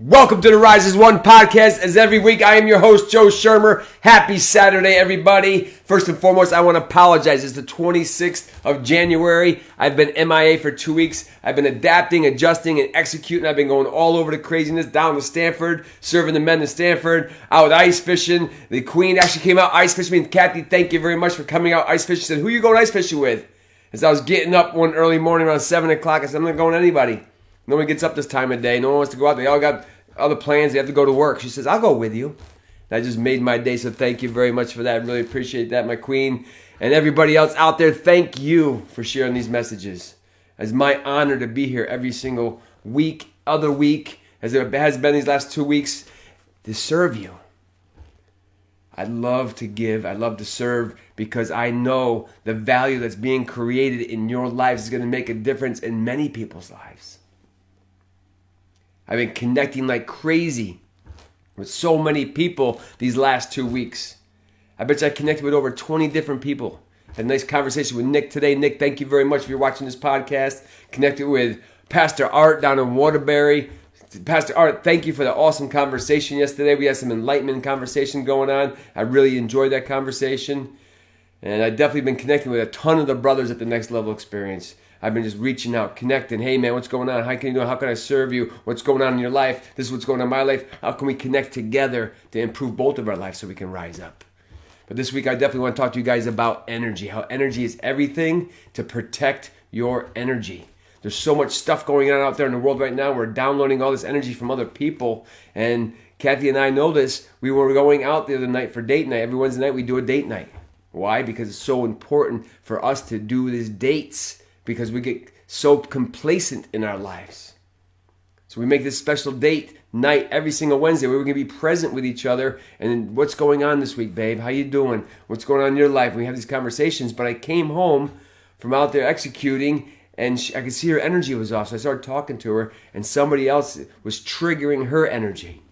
Welcome to the Rise as One podcast. As every week, I am your host, Joe Shermer. Happy Saturday, everybody. First and foremost, I want to apologize. It's the 26th of January. I've been MIA for 2 weeks. I've been adapting, adjusting, and executing. I've been going all over the craziness, down to Stanford, serving the men in Stanford, out ice fishing. The Queen actually came out ice fishing. And Kathy, thank you very much for coming out ice fishing. She said, who you going ice fishing with? As I was getting up one early morning around 7 o'clock, I said, I'm not going with anybody. No one gets up this time of day. No one wants to go out. They all got other plans. They have to go to work. She says, I'll go with you. That just made my day, so thank you very much for that. I really appreciate that, my queen. And everybody else out there, thank you for sharing these messages. It's my honor to be here every single week, other week, as it has been these last 2 weeks, to serve you. I love to give. I love to serve because I know the value that's being created in your lives is going to make a difference in many people's lives. I've been connecting like crazy with so many people these last 2 weeks. I bet you I connected with over 20 different people. Had a nice conversation with Nick today. Nick, thank you very much if you're watching this podcast. Connected with Pastor Art down in Waterbury. Pastor Art, thank you for the awesome conversation yesterday. We had some enlightenment conversation going on. I really enjoyed that conversation. And I've definitely been connecting with a ton of the brothers at the Next Level Experience. I've been just reaching out, connecting. Hey, man, what's going on? How can you do? How can I serve you? What's going on in your life? This is what's going on in my life. How can we connect together to improve both of our lives so we can rise up? But this week, I definitely want to talk to you guys about energy, how energy is everything to protect your energy. There's so much stuff going on out there in the world right now. We're downloading all this energy from other people. And Kathy and I know this. We were going out the other night for date night. Every Wednesday night, we do a date night. Why? Because it's so important for us to do these dates. Because we get so complacent in our lives. So we make this special date night every single Wednesday where we're going to be present with each other. And what's going on this week, babe? How you doing? What's going on in your life? We have these conversations. But I came home from out there executing, and I could see her energy was off. So I started talking to her, and somebody else was triggering her energy.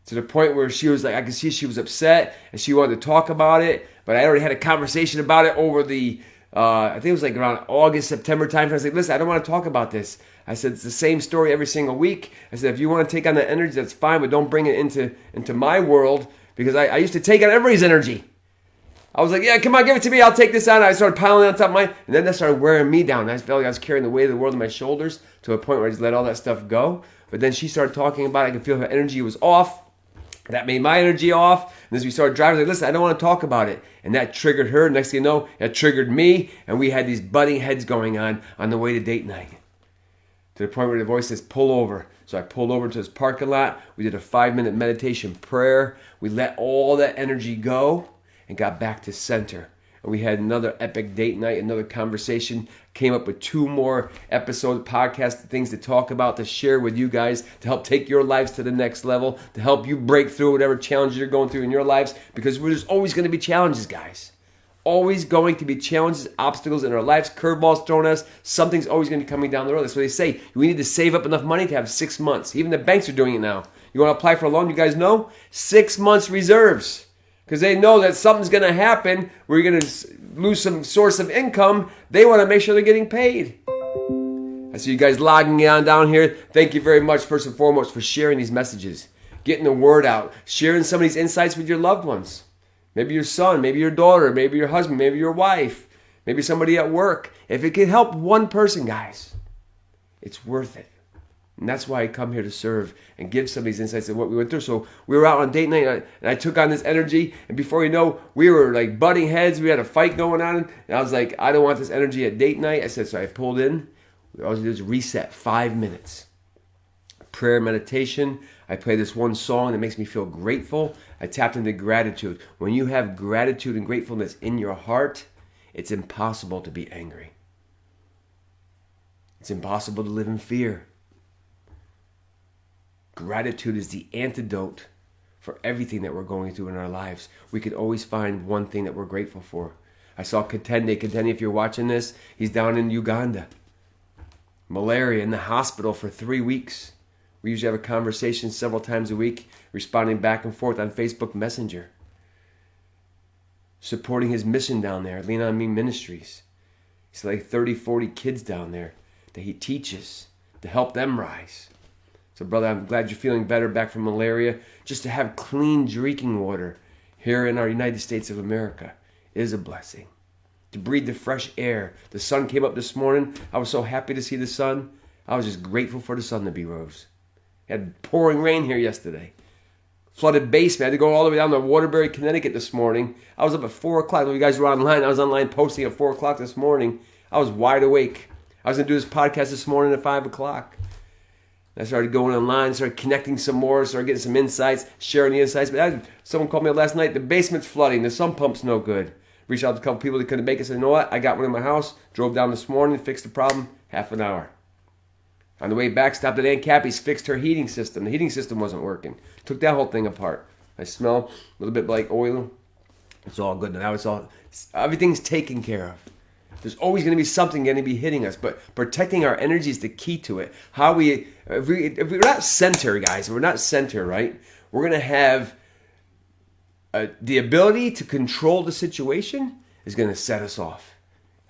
To the point where she was like, I could see she was upset, and she wanted to talk about it. But I already had a conversation about it over the I think it was like around August, September time. I was like, listen, I don't want to talk about this. I said, it's the same story every single week. I said, if you want to take on that energy, that's fine, but don't bring it into my world, because I used to take on everybody's energy. I was like, yeah, come on, give it to me. I'll take this on. I started piling on top of mine, and then that started wearing me down. I felt like I was carrying the weight of the world on my shoulders to a point where I just let all that stuff go. But then she started talking about it. I could feel her energy was off. That made my energy off. And as we started driving, I was like, listen, I don't want to talk about it. And that triggered her. Next thing you know, it triggered me. And we had these butting heads going on the way to date night. To the point where the voice says, pull over. So I pulled over to this parking lot. We did a 5-minute meditation prayer. We let all that energy go and got back to center. And we had another epic date night, another conversation. Came up with 2 more episodes, podcast things to talk about, to share with you guys, to help take your lives to the next level, to help you break through whatever challenges you're going through in your lives. Because there's always going to be challenges, guys. Always going to be challenges, obstacles in our lives, curveballs thrown at us. Something's always going to be coming down the road. That's what they say. We need to save up enough money to have 6 months. Even the banks are doing it now. You want to apply for a loan? You guys know? 6 months reserves. Because they know that something's going to happen where you're going to lose some source of income. They want to make sure they're getting paid. I see you guys logging on down here. Thank you very much, first and foremost, for sharing these messages. Getting the word out. Sharing some of these insights with your loved ones. Maybe your son, maybe your daughter, maybe your husband, maybe your wife. Maybe somebody at work. If it can help one person, guys, it's worth it. And that's why I come here to serve and give some of these insights of what we went through. So we were out on date night, and I took on this energy. And before you know, we were like butting heads. We had a fight going on. And I was like, I don't want this energy at date night. I said, so I pulled in. All I did was reset 5 minutes. Prayer, meditation. I play this one song that makes me feel grateful. I tapped into gratitude. When you have gratitude and gratefulness in your heart, it's impossible to be angry. It's impossible to live in fear. Gratitude is the antidote for everything that we're going through in our lives. We can always find one thing that we're grateful for. I saw Katende. Katende, if you're watching this, he's down in Uganda. Malaria, in the hospital for 3 weeks. We usually have a conversation several times a week, responding back and forth on Facebook Messenger. Supporting his mission down there, Lean On Me Ministries. He's like 30, 40 kids down there that he teaches to help them rise. So, brother, I'm glad you're feeling better back from malaria. Just to have clean drinking water here in our United States of America is a blessing. To breathe the fresh air. The sun came up this morning. I was so happy to see the sun. I was just grateful for the sun to be rose. Had pouring rain here yesterday. Flooded basement. I had to go all the way down to Waterbury, Connecticut this morning. I was up at 4 o'clock. When you guys were online, I was online posting at 4 o'clock this morning. I was wide awake. I was going to do this podcast this morning at 5 o'clock. I started going online, started connecting some more, started getting some insights, sharing the insights. But someone called me up last night, the basement's flooding, the sump pump's no good. Reached out to a couple people that couldn't make it, said, you know what, I got one in my house, drove down this morning, fixed the problem, half an hour. On the way back, stopped at Aunt Cappy's, fixed her heating system. The heating system wasn't working. Took that whole thing apart. I smell a little bit like oil. It's all good now. Everything's taken care of. There's always going to be something going to be hitting us, but protecting our energy is the key to it. If we're not center, guys, if we're not center, right? We're going to have the ability to control the situation is going to set us off.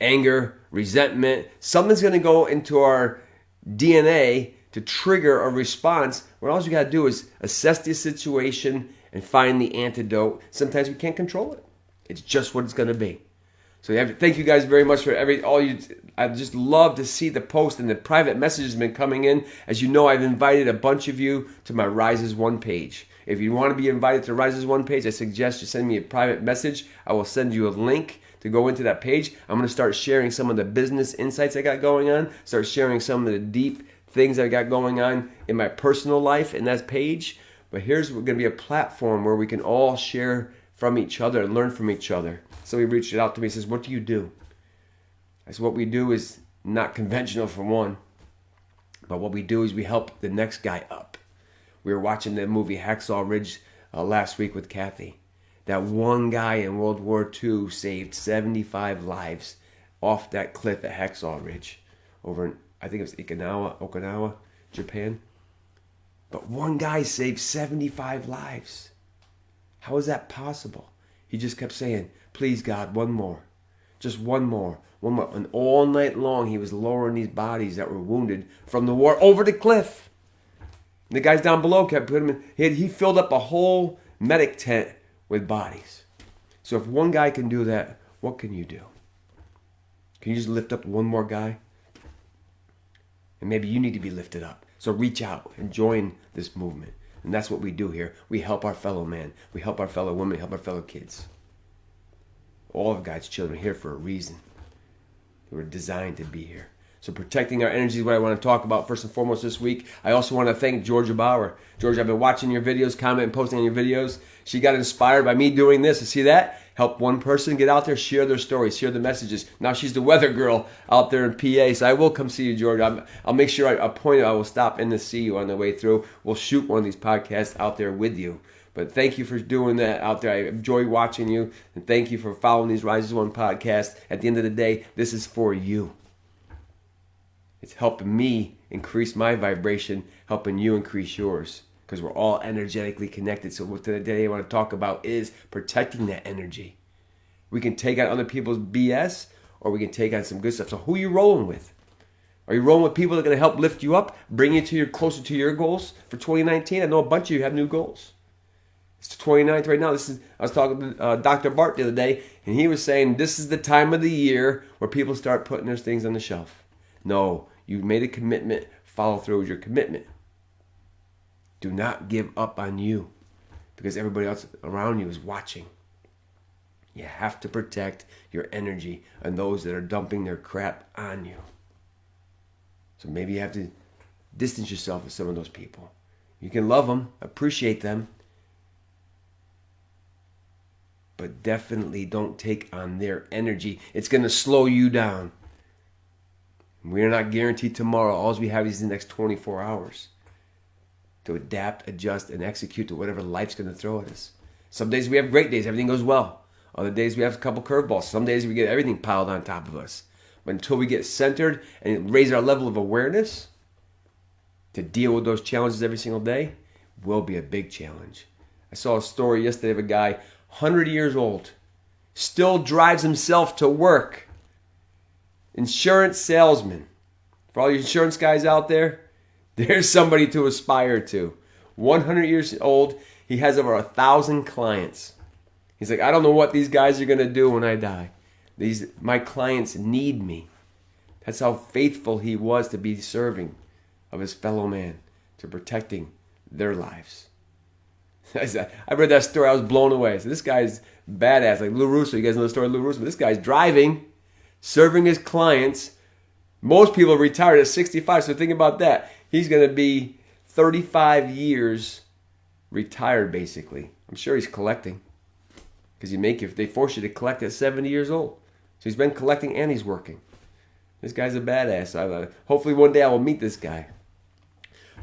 Anger, resentment, something's going to go into our DNA to trigger a response. Where all you got to do is assess the situation and find the antidote. Sometimes we can't control it. It's just what it's going to be. So thank you guys very much for all you. I just love to see the post and the private messages have been coming in. As you know, I've invited a bunch of you to my Rise as One page. If you want to be invited to Rise as One page, I suggest you send me a private message. I will send you a link to go into that page. I'm going to start sharing some of the business insights I got going on. Start sharing some of the deep things I got going on in my personal life in that page. But here's going to be a platform where we can all share from each other and learn from each other. Somebody reached out to me and says, what do you do? I said, what we do is not conventional for one, but what we do is we help the next guy up. We were watching the movie Hacksaw Ridge last week with Kathy. That one guy in World War II saved 75 lives off that cliff at Hacksaw Ridge over in, I think it was Okinawa, Japan. But one guy saved 75 lives. How is that possible? He just kept saying, please God, one more. Just one more. One more. And all night long he was lowering these bodies that were wounded from the war over the cliff. And the guys down below kept putting them in. He filled up a whole medic tent with bodies. So if one guy can do that, what can you do? Can you just lift up one more guy? And maybe you need to be lifted up. So reach out and join this movement. And that's what we do here. We help our fellow man. We help our fellow women. We help our fellow kids. All of God's children are here for a reason. They were designed to be here. So protecting our energy is what I want to talk about first and foremost this week. I also want to thank Georgia Bauer. Georgia, I've been watching your videos, commenting, posting on your videos. She got inspired by me doing this. You see that? Help one person get out there, share their stories, share the messages. Now she's the weather girl out there in PA, so I will come see you, Georgia. I'll make sure I will stop in to see you on the way through. We'll shoot one of these podcasts out there with you. But thank you for doing that out there. I enjoy watching you, and thank you for following these Rise as One podcasts. At the end of the day, this is for you. It's helping me increase my vibration, helping you increase yours, because we're all energetically connected. So what today I want to talk about is protecting that energy. We can take on other people's BS, or we can take on some good stuff. So who are you rolling with? Are you rolling with people that are going to help lift you up, bring you closer to your goals for 2019? I know a bunch of you have new goals. It's the 29th right now. I was talking to Dr. Bart the other day, and he was saying this is the time of the year where people start putting their things on the shelf. No, you made a commitment. Follow through with your commitment. Do not give up on you because everybody else around you is watching. You have to protect your energy and those that are dumping their crap on you. So maybe you have to distance yourself from some of those people. You can love them, appreciate them, but definitely don't take on their energy. It's going to slow you down. We're not guaranteed tomorrow. All we have is the next 24 hours to adapt, adjust, and execute to whatever life's going to throw at us. Some days we have great days. Everything goes well. Other days we have a couple curveballs. Some days we get everything piled on top of us. But until we get centered and raise our level of awareness to deal with those challenges every single day, will be a big challenge. I saw a story yesterday of a guy, 100 years old, still drives himself to work. Insurance salesman. For all you insurance guys out there, There's somebody to aspire to. 100 years old. He has over 1,000 clients. He's like, I don't know what these guys are going to do when I die. My clients need me. That's how faithful he was to be serving of his fellow man, to protecting their lives. I read that story. I was blown away. So this guy's badass, like Lou Russo. You guys know the story of Lou Russo. This guy's driving, serving his clients. Most people retired at 65. So think about that. He's going to be 35 years retired, basically. I'm sure he's collecting, because they force you to collect at 70 years old. So he's been collecting and he's working. This guy's a badass. Hopefully one day I will meet this guy.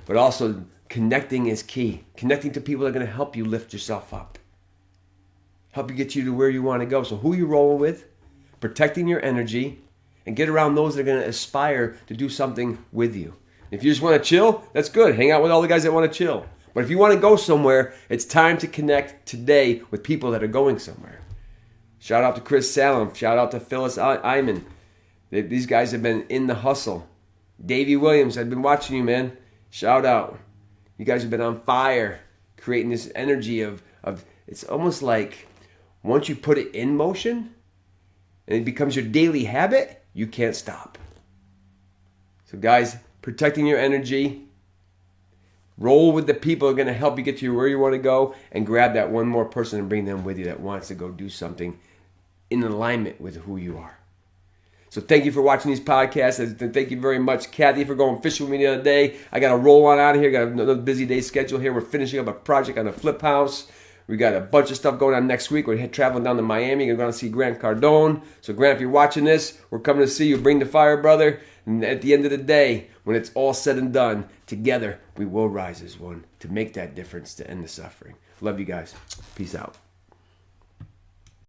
But also, connecting is key. Connecting to people that are going to help you lift yourself up. Help you get you to where you want to go. So who you rolling with, protecting your energy, and get around those that are going to aspire to do something with you. If you just want to chill, that's good. Hang out with all the guys that want to chill. But if you want to go somewhere, it's time to connect today with people that are going somewhere. Shout out to Chris Salem. Shout out to Phyllis Iman. These guys have been in the hustle. Davey Williams, I've been watching you, man. Shout out. You guys have been on fire, creating this energy of it's almost like once you put it in motion and it becomes your daily habit, you can't stop. So guys, protecting your energy, roll with the people who are going to help you get to where you want to go, and grab that one more person and bring them with you that wants to go do something in alignment with who you are. So thank you for watching these podcasts. And thank you very much, Kathy, for going fishing with me the other day. I got to roll on out of here. Got another busy day schedule here. We're finishing up a project on the Flip House. We got a bunch of stuff going on next week. We're traveling down to Miami. We're going to see Grant Cardone. So Grant, if you're watching this, we're coming to see you. Bring the fire, brother. And at the end of the day, when it's all said and done, together we will rise as one to make that difference, to end the suffering. Love you guys. Peace out.